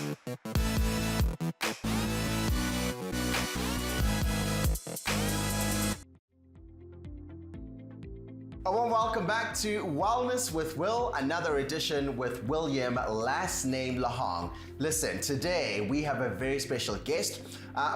A warm welcome back to Wellness with Will, another edition with William, last name Lahong. Listen, today we have a very special guest.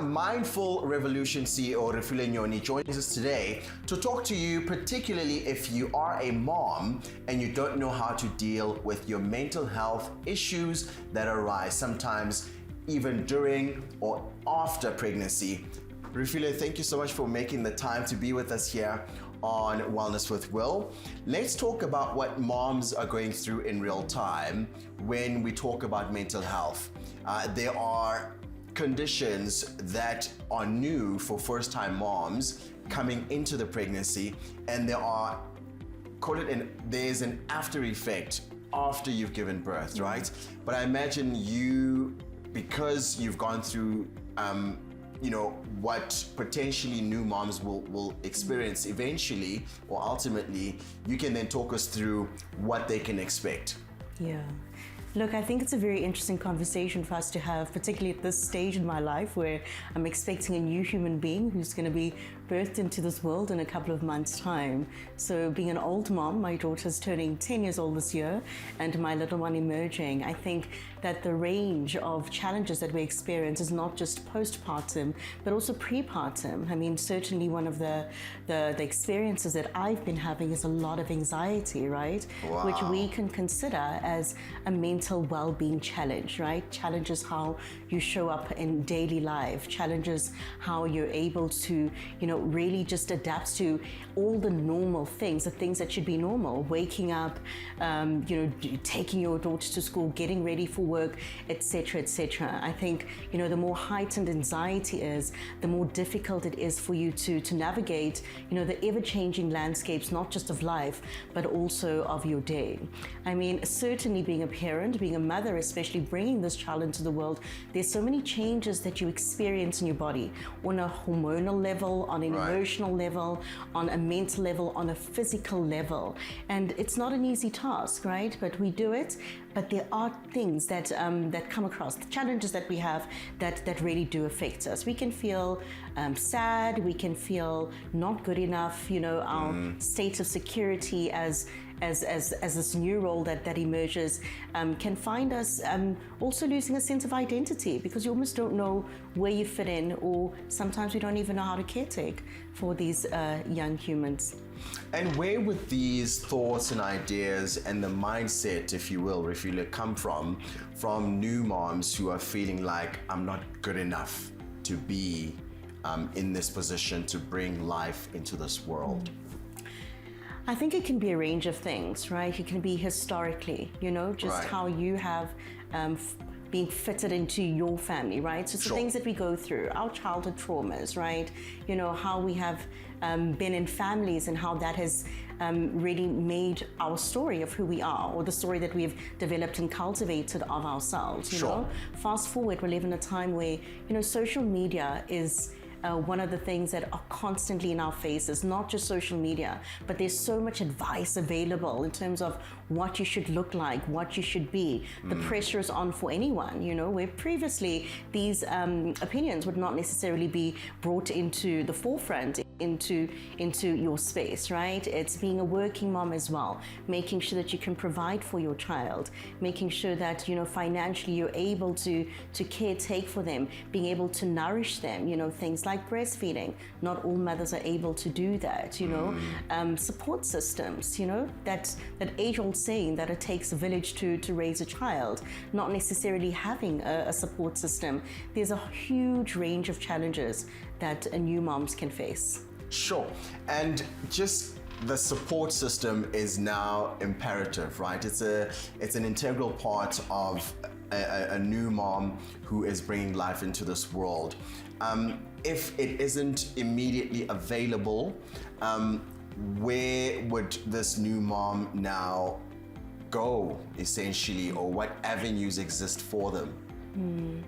Mindful Revolution CEO Refiloe Nyoni joins us today to talk to you, particularly if you are a mom and you don't know how to deal with your mental health issues that arise sometimes even during or after pregnancy. Refiloe, thank you so much for making the time to be with us here on Wellness with Will. Let's talk about what moms are going through in real time when we talk about mental health. There are conditions that are new for first-time moms coming into the pregnancy, and there's an after effect after you've given birth, right? But I imagine you, because you've gone through what potentially new moms will experience eventually or ultimately, you can then talk us through what they can expect. Yeah. Look, I think it's a very interesting conversation for us to have, particularly at this stage in my life where I'm expecting a new human being who's going to be birthed into this world in a couple of months' time. So being an old mom, my daughter's turning 10 years old this year, and my little one emerging, I think that the range of challenges that we experience is not just postpartum, but also prepartum. I mean, certainly one of the experiences that I've been having is a lot of anxiety, right? Wow. Which we can consider as a mental well-being challenge, right? Challenges how you show up in daily life, challenges how you're able to, really just adapt to all the normal things, the things that should be normal, waking up, taking your daughter to school, getting ready for work, etc., etc. I think, the more heightened anxiety is, the more difficult it is for you to navigate, the ever-changing landscapes, not just of life, but also of your day. I mean, certainly being a parent, being a mother, especially bringing this child into the world, there's so many changes that you experience in your body on a hormonal level, on an emotional level, on a mental level, on a physical level. And it's not an easy task, right? But we do it. But there are things that come across, the challenges that we have that really do affect us. We can feel sad, we can feel not good enough, our state of security as this new role that emerges can find us also losing a sense of identity, because you almost don't know where you fit in, or sometimes we don't even know how to caretake for these young humans. And where would these thoughts and ideas and the mindset, if you will, Refiloe, come from new moms who are feeling like, I'm not good enough to be in this position to bring life into this world? I think it can be a range of things, right? It can be historically, how you have being fitted into your family, right? So it's the things that we go through, our childhood traumas, right? How we have been in families and how that has really made our story of who we are, or the story that we've developed and cultivated of ourselves, Fast forward, we live in a time where, social media is one of the things that are constantly in our faces, not just social media, but there's so much advice available in terms of what you should look like, what you should be. The pressure is on for anyone, where previously these opinions would not necessarily be brought into the forefront, into your space, right? It's being a working mom as well, making sure that you can provide for your child, making sure that, financially you're able to caretake for them, being able to nourish them, things like breastfeeding. Not all mothers are able to do that, support systems, that age-old saying that it takes a village to raise a child, not necessarily having a support system. There's a huge range of challenges that new moms can face. Sure. And just the support system is now imperative, right? It's an integral part of a new mom who is bringing life into this world. If it isn't immediately available, where would this new mom now go, essentially, or what avenues exist for them?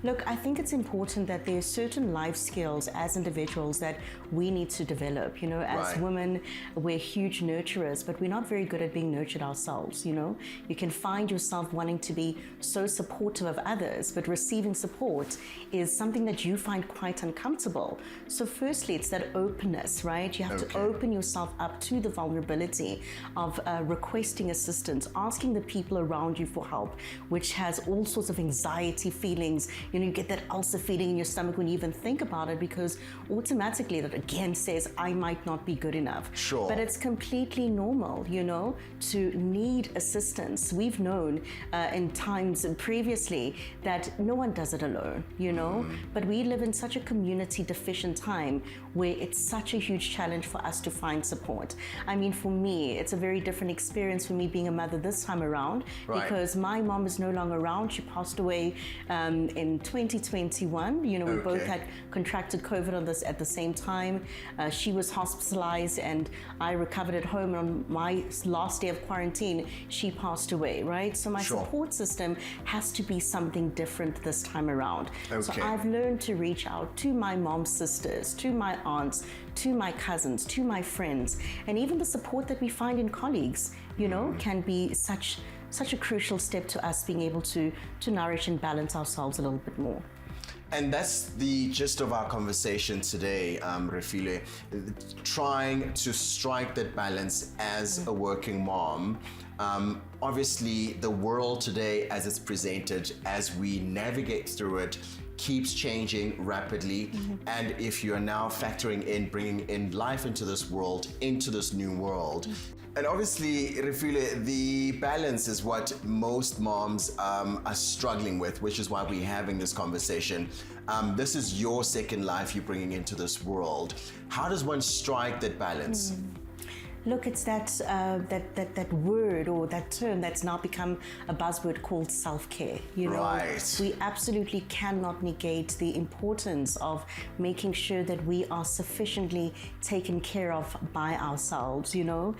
Look, I think it's important that there are certain life skills as individuals that we need to develop. You know, as women, we're huge nurturers, but we're not very good at being nurtured ourselves, you know. You can find yourself wanting to be so supportive of others, but receiving support is something that you find quite uncomfortable. So firstly, it's that openness, right? You have to open yourself up to the vulnerability of requesting assistance, asking the people around you for help, which has all sorts of anxiety feelings. You know, you get that ulcer feeling in your stomach when you even think about it, because automatically that again says, I might not be good enough. Sure. But it's completely normal, you know, to need assistance. We've known in times previously that no one does it alone, you know, but we live in such a community deficient time where it's such a huge challenge for us to find support. I mean, for me, it's a very different experience for me being a mother this time around, because my mom is no longer around. She passed away in 2021. You know, we both had contracted COVID on this at the same time. She was hospitalized and I recovered at home. On my last day of quarantine, she passed away, right? So my support system has to be something different this time around. So I've learned to reach out to my mom's sisters, to my aunts, to my cousins, to my friends, and even the support that we find in colleagues, you know, can be such a crucial step to us being able to nourish and balance ourselves a little bit more. And that's the gist of our conversation today, Refiloe, trying to strike that balance as a working mom. Obviously, the world today, as it's presented, as we navigate through it, keeps changing rapidly. And if you're now factoring in, bringing in life into this world, into this new world, and obviously, Refiloe, the balance is what most moms are struggling with, which is why we're having this conversation. This is your second life you're bringing into this world. How does one strike that balance? Look, it's that word or that term that's now become a buzzword called self-care. You know, we absolutely cannot negate the importance of making sure that we are sufficiently taken care of by ourselves. You know,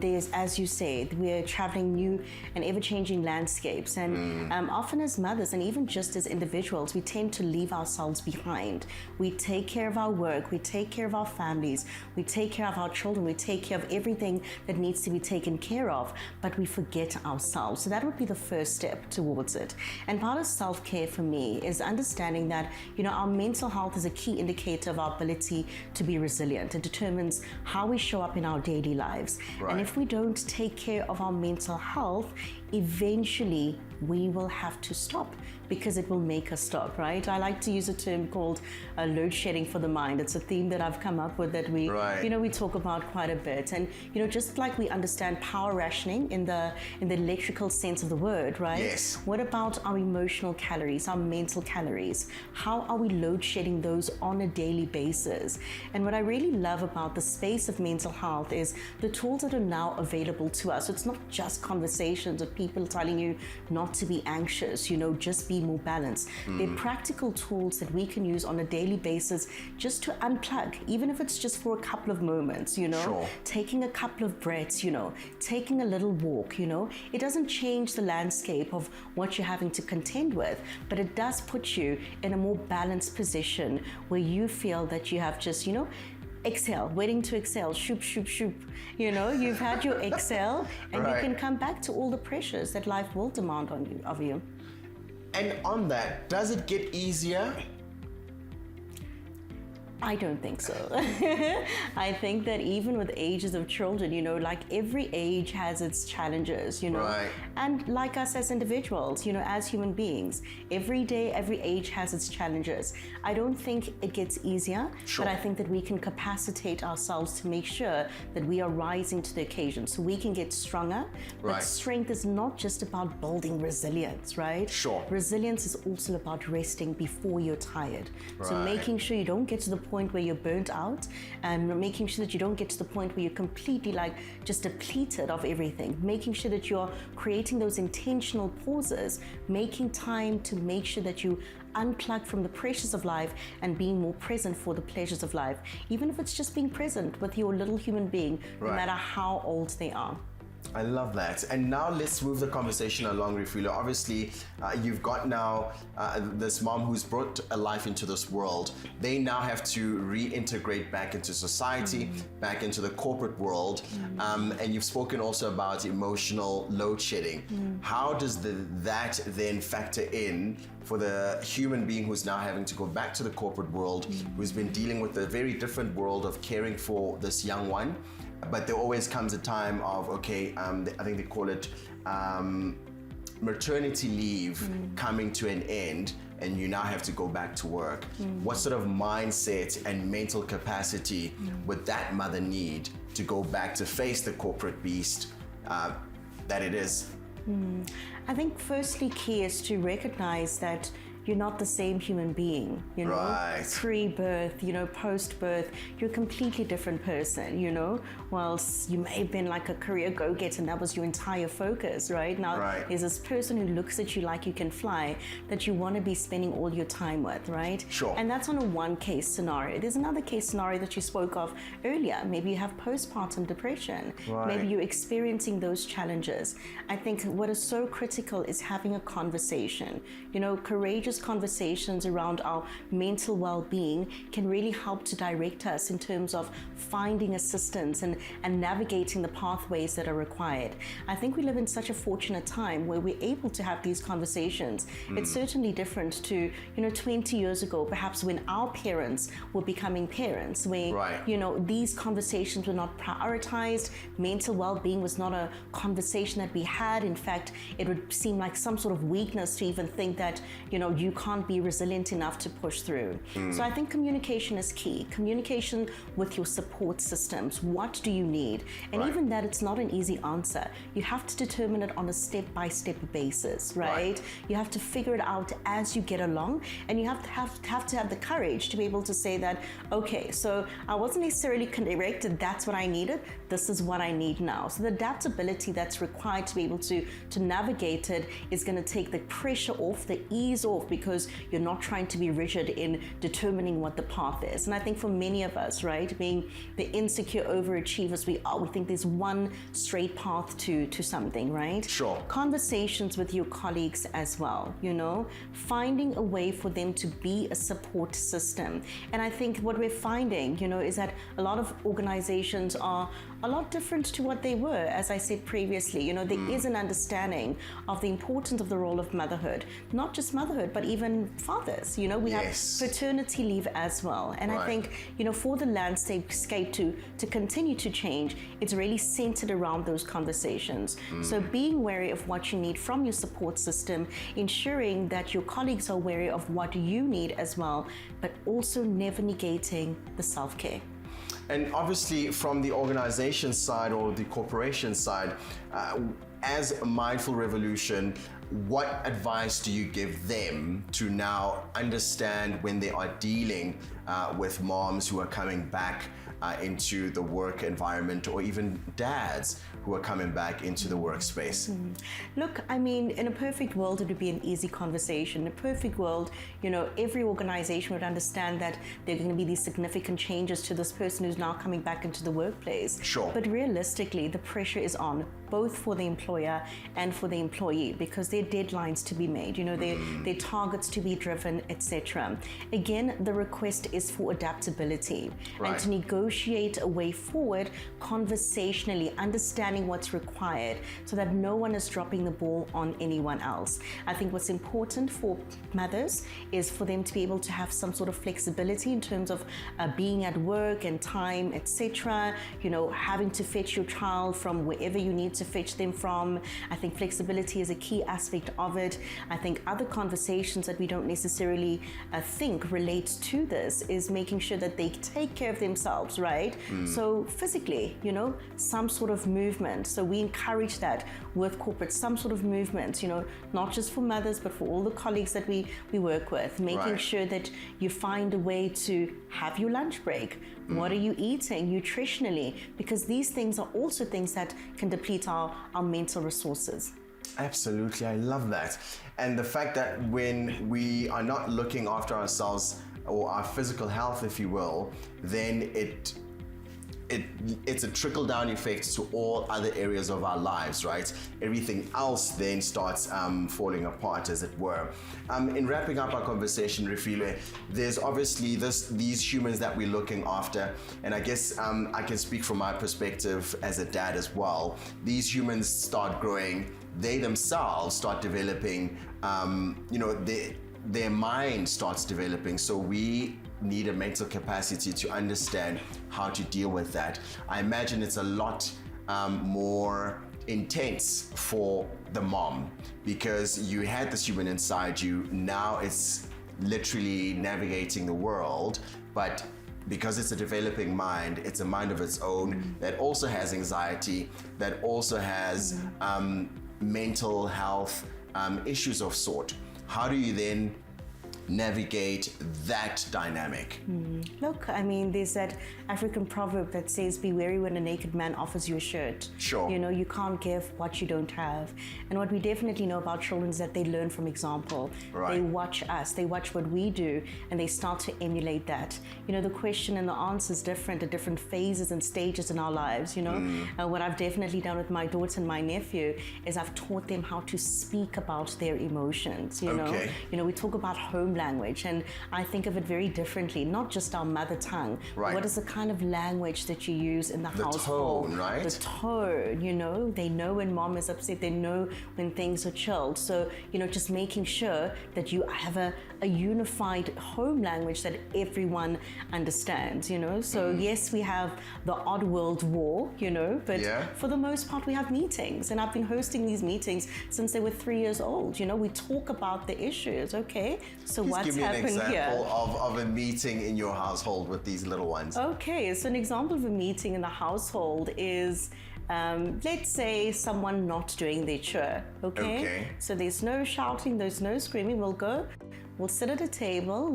there's, as you said, we're traveling new and ever-changing landscapes, and often as mothers and even just as individuals, we tend to leave ourselves behind. We take care of our work, we take care of our families, we take care of our children, we take care of everything that needs to be taken care of, but we forget ourselves. So that would be the first step towards it. And part of self-care for me is understanding that, you know, our mental health is a key indicator of our ability to be resilient. It determines how we show up in our daily lives. And if we don't take care of our mental health, eventually we will have to stop, because it will make us stop, right? I like to use a term called load shedding for the mind. It's a theme that I've come up with that we, you know, we talk about quite a bit. And, you know, just like we understand power rationing in the electrical sense of the word, right? What about our emotional calories, our mental calories? How are we load shedding those on a daily basis? And what I really love about the space of mental health is the tools that are now available to us. It's not just conversations of people telling you not to be anxious, you know, just be more balanced. They're practical tools that we can use on a daily basis just to unplug, even if it's just for a couple of moments, you know, taking a couple of breaths, you know, taking a little walk, you know. It doesn't change the landscape of what you're having to contend with, but it does put you in a more balanced position where you feel that you have just, you know, exhale, waiting to exhale, shoop, shoop, shoop. You know, you've had your exhale, and you can come back to all the pressures that life will demand of you. And on that, does it get easier? I don't think so. I think that even with ages of children, you know, like every age has its challenges, you know, and like us as individuals, you know, as human beings, every day, every age has its challenges. I don't think it gets easier, but I think that we can capacitate ourselves to make sure that we are rising to the occasion so we can get stronger. But strength is not just about building resilience, right? Resilience is also about resting before you're tired. So making sure you don't get to the point where you're burnt out, and making sure that you don't get to the point where you're completely like just depleted of everything, making sure that you're creating those intentional pauses, making time to make sure that you unplug from the pressures of life and being more present for the pleasures of life, even if it's just being present with your little human being, no matter how old they are. I love that. And now let's move the conversation along, Refiloe. Obviously, you've got now this mom who's brought a life into this world. They now have to reintegrate back into society, back into the corporate world. And you've spoken also about emotional load shedding. How does that then factor in for the human being who's now having to go back to the corporate world, who's been dealing with a very different world of caring for this young one? But there always comes a time of, okay, I think they call it maternity leave coming to an end, and you now have to go back to work. What sort of mindset and mental capacity would that mother need to go back to face the corporate beast that it is? I think firstly key is to recognize that you're not the same human being, you know, right. Pre-birth, you know, post-birth, you're a completely different person, you know, whilst you may have been like a career go-getter and that was your entire focus, right? Now, there's this person who looks at you like you can fly that you want to be spending all your time with, right? Sure. And that's on a one-case scenario. There's another case scenario that you spoke of earlier. Maybe you have postpartum depression. Right. Maybe you're experiencing those challenges. I think what is so critical is having a conversation, you know, courageous conversations around our mental well-being can really help to direct us in terms of finding assistance and navigating the pathways that are required. I think we live in such a fortunate time where we're able to have these conversations. It's certainly different to, you know, 20 years ago, perhaps when our parents were becoming parents, where, you know, these conversations were not prioritized. Mental well-being was not a conversation that we had. In fact, it would seem like some sort of weakness to even think that, you know, you can't be resilient enough to push through. So I think communication is key. Communication with your support systems. What do you need? And even that, it's not an easy answer. You have to determine it on a step-by-step basis, right? You have to figure it out as you get along, and you have to have the courage to be able to say that, okay, so I wasn't necessarily directed, that's what I needed, this is what I need now. So the adaptability that's required to be able to navigate it is going to take the pressure off, the ease off, because you're not trying to be rigid in determining what the path is. And I think for many of us, right, being the insecure overachievers we think there's one straight path to something, right? Sure. Conversations with your colleagues as well, you know, finding a way for them to be a support system. And I think what we're finding, you know, is that a lot of organizations are a lot different to what they were. As I said previously, you know, there is an understanding of the importance of the role of motherhood, not just motherhood, but even fathers. You know, we have paternity leave as well. And I think, you know, for the landscape to continue to change, it's really centered around those conversations. So being wary of what you need from your support system, ensuring that your colleagues are wary of what you need as well, but also never negating the self-care. And obviously from the organization side or the corporation side, as a Mindful Revolution, what advice do you give them to now understand when they are dealing with moms who are coming back into the work environment, or even dads who are coming back into the workspace? Look, I mean, in a perfect world, it would be an easy conversation. In a perfect world, you know, every organization would understand that there are going to be these significant changes to this person who's now coming back into the workplace. Sure. But realistically, the pressure is on both for the employer and for the employee, because there are deadlines to be made, you know, there are targets to be driven, etc. Again, the request is for adaptability and to negotiate a way forward conversationally, understanding what's required so that no one is dropping the ball on anyone else. I think what's important for mothers is for them to be able to have some sort of flexibility in terms of being at work and time, etc. You know, having to fetch your child from wherever you need to fetch them from. I think flexibility is a key aspect of it. I think other conversations that we don't necessarily think relate to this is making sure that they take care of themselves, right? So physically, you know, some sort of movement. So we encourage that with corporate, some sort of movement, you know, not just for mothers, but for all the colleagues that we work with, making sure that you find a way to have your lunch break. What are you eating nutritionally? Because these things are also things that can deplete our mental resources. Absolutely, I love that. And the fact that when we are not looking after ourselves or our physical health, if you will, then it's a trickle-down effect to all other areas of our lives, right? Everything else then starts falling apart, as it were. In wrapping up our conversation, Refiloe, there's obviously these humans that we're looking after, and I guess I can speak from my perspective as a dad as well. These humans start growing, they themselves start developing, their mind starts developing, so we need a mental capacity to understand how to deal with that. I imagine it's a lot more intense for the mom, because you had this human inside you, now it's literally navigating the world, but because it's a developing mind, it's a mind of its own that also has anxiety, that also has mental health issues of sort. How do you then navigate that dynamic? Look, I mean, there's that African proverb that says, be wary when a naked man offers you a shirt. Sure. You know, you can't give what you don't have. And what we definitely know about children is that they learn from example. Right. They watch us, they watch what we do, and they start to emulate that. You know, the question and the answer is different at different phases and stages in our lives, you know. What I've definitely done with my daughter and my nephew is I've taught them how to speak about their emotions, you know. You know, we talk about home language, and I think of it very differently, not just our mother tongue. Right. What is the kind of language that you use in the household? Tone, right? The tone, you know, they know when mom is upset, they know when things are chilled. So, you know, just making sure that you have a unified home language that everyone understands, you know. So yes, we have the odd world war, you know, but for the most part we have meetings, and I've been hosting these meetings since they were 3 years old. You know, we talk about the issues. Okay, so what's give me an happened here? example of a meeting in your household with these little ones. Okay, so an example of a meeting in the household is, let's say someone not doing their chore, okay? So there's no shouting, there's no screaming. We'll sit at a table,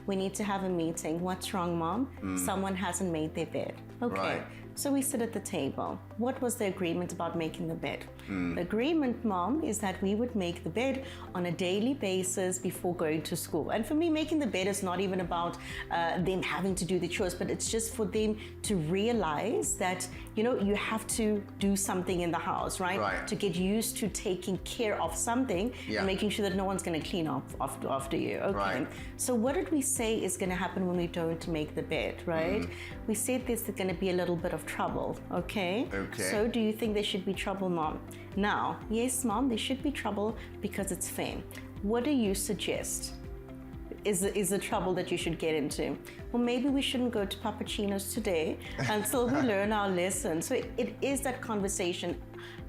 we need to have a meeting. What's wrong, mom? Someone hasn't made their bed. Okay. Right. So we sit at the table. What was the agreement about making the bed? The agreement, mom, is that we would make the bed on a daily basis before going to school. And for me, making the bed is not even about them having to do the chores, but it's just for them to realize that, you know, you have to do something in the house, right? To get used to taking care of something and making sure that no one's going to clean up after you. Okay. So what did we say is going to happen when we don't make the bed, right? We said there's going to be a little bit of trouble, okay? So do you think there should be trouble, mom? Now, yes, mom, there should be trouble because it's fair. What do you suggest is the trouble that you should get into? Well, maybe we shouldn't go to Pappuccino's today until we learn our lesson. So it is that conversation,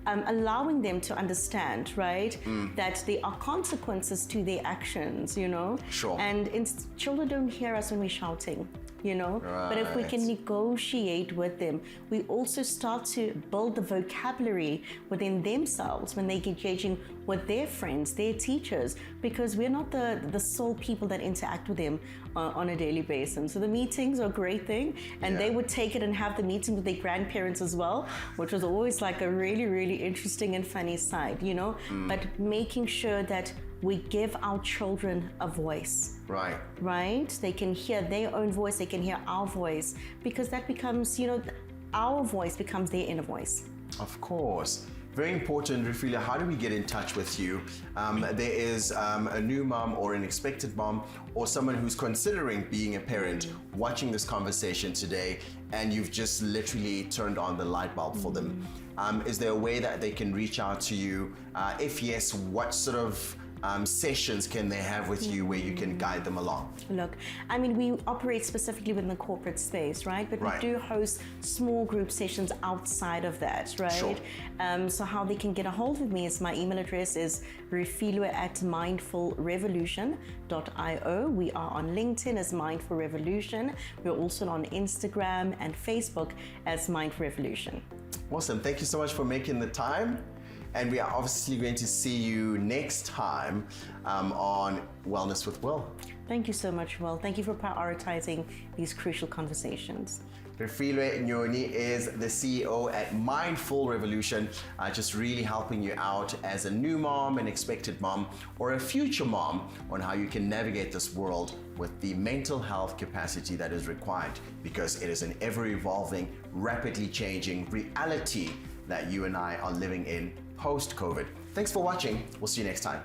allowing them to understand, right, that there are consequences to their actions, you know? And children don't hear us when we're shouting, you know? But if we can negotiate with them, we also start to build the vocabulary within themselves when they're engaging with their friends, their teachers, because we're not the sole people that interact with them on a daily basis. So the meetings are a great thing, and they would take it and have the meeting with their grandparents as well, which was always like a really, really interesting and funny side, you know? But making sure that we give our children a voice. Right? They can hear their own voice, they can hear our voice, because that becomes, you know, our voice becomes their inner voice. Of course. Very important, Refiloe. How do we get in touch with you? There is a new mom or an expected mom or someone who's considering being a parent watching this conversation today, and you've just literally turned on the light bulb for them. Is there a way that they can reach out to you? If yes, what sort of sessions can they have with you where you can guide them along? Look, I mean, we operate specifically within the corporate space, right? But we do host small group sessions outside of that, right? So how they can get a hold of me is my email address is refiloe@mindfulrevolution.io. We are on LinkedIn as Mindful Revolution. We're also on Instagram and Facebook as Mindful Revolution. Awesome. Thank you so much for making the time. And we are obviously going to see you next time on Wellness with Will. Thank you so much, Will. Thank you for prioritizing these crucial conversations. Refiloe Nyoni is the CEO at Mindful Revolution, just really helping you out as a new mom, an expected mom, or a future mom on how you can navigate this world with the mental health capacity that is required, because it is an ever-evolving, rapidly changing reality that you and I are living in post-COVID. Thanks for watching. We'll see you next time.